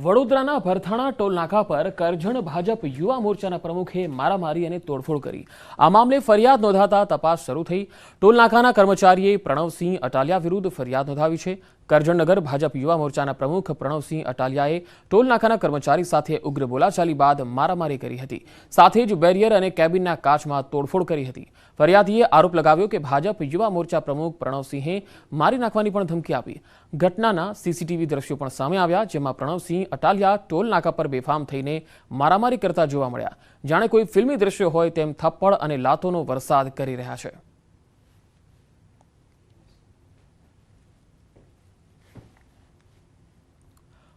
વડોદરાના ભરથાણા ટોલ નાકા પર કરજણ ભાજપ યુવા મોરચાના પ્રમુખે મારામારી અને તોડફોડ કરી। આ મામલે ફરિયાદ નોંધાતા તપાસ શરૂ થઈ। ટોલ નાકાના કર્મચારીએ પ્રણવસિંહ અટાલિયા વિરુદ્ધ ફરિયાદ નોંધાવી છે। કરજણનગર ભાજપ યુવા મોરચાના પ્રમુખ પ્રણવસિંહ અટાલિયાએ ટોલ નાકાના કર્મચારી સાથે ઉગ્ર બોલાચાલી બાદ મારામારી કરી હતી। સાથે જ બેરિયર અને કેબિનના કાચમાં તોડફોડ કરી હતી। ફરિયાદીએ આરોપ લગાવ્યો કે ભાજપ યુવા મોરચા પ્રમુખ પ્રણવસિંહે મારી નાખવાની પણ ધમકી આપી। ઘટનાના સીસીટીવી દ્રશ્યો પણ સામે આવ્યા, જેમાં પ્રણવસિંહ અટાલિયા ટોલ નાકા પર બેફામ થઈને મારામારી કરતા જોવા મળ્યા। જાણે કોઈ ફિલ્મી દ્રશ્યો હોય તેમ થપ્પડ અને લાતોનો વરસાદ કરી રહ્યા છે।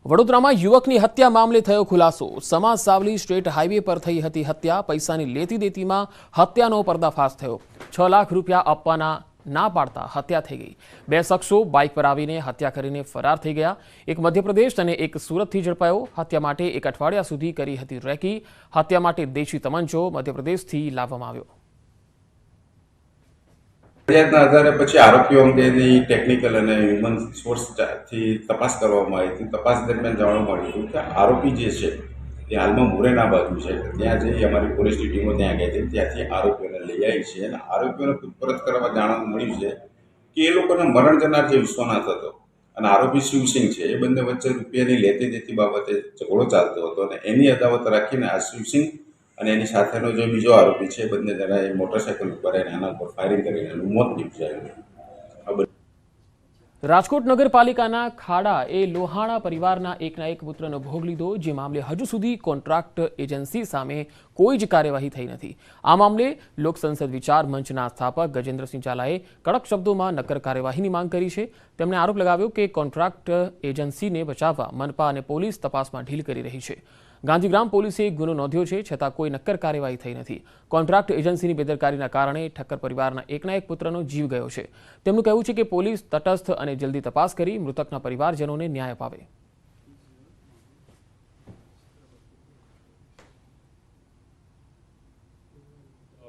વડોદરામાં યુવકની હત્યા મામલે થયો ખુલાસો। સમાજ સાવલી સ્ટેટ હાઈવે પર થઈ હતી હત્યા। પૈસાની લેતી દેતીમાં હત્યાનો પર્દાફાશ થયો। 6 લાખ રૂપિયા આપવાના ના પાડતા હત્યા થઈ ગઈ। 2 શખ્સો બાઇક પર આવીને હત્યા કરીને ફરાર થઈ ગયા। એક મધ્યપ્રદેશ અને એક સુરતથી ઝડપાયો। હત્યા માટે 1 અઠવાડિયા સુધી કરી હતી રેકી। હત્યા માટે દેશી તમંચો મધ્યપ્રદેશથી લાવવામાં આવ્યો। ફરિયાદના આધારે પછી આરોપીઓ અંગેની ટેકનિકલ અને હ્યુમન સોર્સથી તપાસ કરવામાં આવી હતી। તપાસ દરમિયાન જાણવા મળ્યું કે આરોપી જે છે તે હાલમાં મુરેના બાજુ છે। ત્યાં જઈ અમારી પોલીસની ટીમો ત્યાં ગઈ હતી, ત્યાંથી આરોપીઓને લઈ આવી છે અને આરોપીઓને પૂછપરછ કરવા જાણવા મળ્યું છે કે એ લોકોને મરણ જનાર જે વિશ્વનાથ હતો અને આરોપી શિવસિંહ છે, એ બંને વચ્ચે રૂપિયાની લેતી દેતી બાબતે ઝઘડો ચાલતો હતો અને એની અદાવત રાખીને આ શિવસિંહ અને એની સાથેનો જે બીજો આરોપી છે, બંને જણાએ મોટરસાઇકલ ઉપર એના ઉપર ફાયરિંગ કરીને એનું મોત નીપજાયું। રાજકોટ નગરપાલિકાના ખાડા એ લોહાણા પરિવારના એકના એક પુત્રનો ભોગ લીધો, જે મામલે હજુ સુધી કોન્ટ્રાક્ટ એજન્સી સામે કોઈ જ કાર્યવાહી થઈ નથી। આ મામલે લોકસંસદ વિચાર મંચના સ્થાપક ગજેન્દ્રસિંહ ઝાલાએ કડક શબ્દોમાં નક્કર કાર્યવાહીની માંગ કરી છે। તેમણે આરોપ લગાવ્યો કે કોન્ટ્રાક્ટ એજન્સીને બચાવવા મનપા અને પોલીસ તપાસમાં ઢીલ કરી રહી છે। ગાંધીગ્રામ પોલીસે ગુનો નોંધ્યો છે, છતાં કોઈ નક્કર કાર્યવાહી થઈ નથી। કોન્ટ્રાક્ટ એજન્સીની બેદરકારીના કારણે ઠક્કર પરિવારના એકના એક પુત્રનો જીવ ગયો છે। તેમનું કહેવું છે કે પોલીસ તટસ્થ અને જલ્દી તપાસ કરી મૃતકના પરિવારજનોને ન્યાય અપાવે।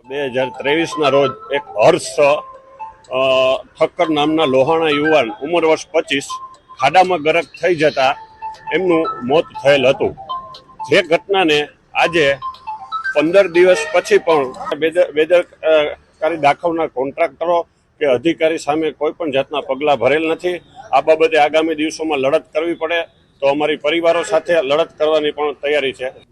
2023ના રોજ એક હર્ષ ઠક્કર નામના લોહાણા યુવાન ઉંમર વર્ષ 25 ખાડામાં ગરક થઈ જતા એમનું મોત થયેલ હતું। જે ઘટનાને આજે 15 દિવસ પછી પણ બેદરકારી દાખવનાર કોન્ટ્રાક્ટરો કે અધિકારી સામે કોઈ પણ જાતના પગલાં ભરેલ નથી। આ બાબતે આગામી દિવસોમાં લડત કરવી પડે તો અમારી પરિવારો સાથે લડત કરવાની પણ તૈયારી છે।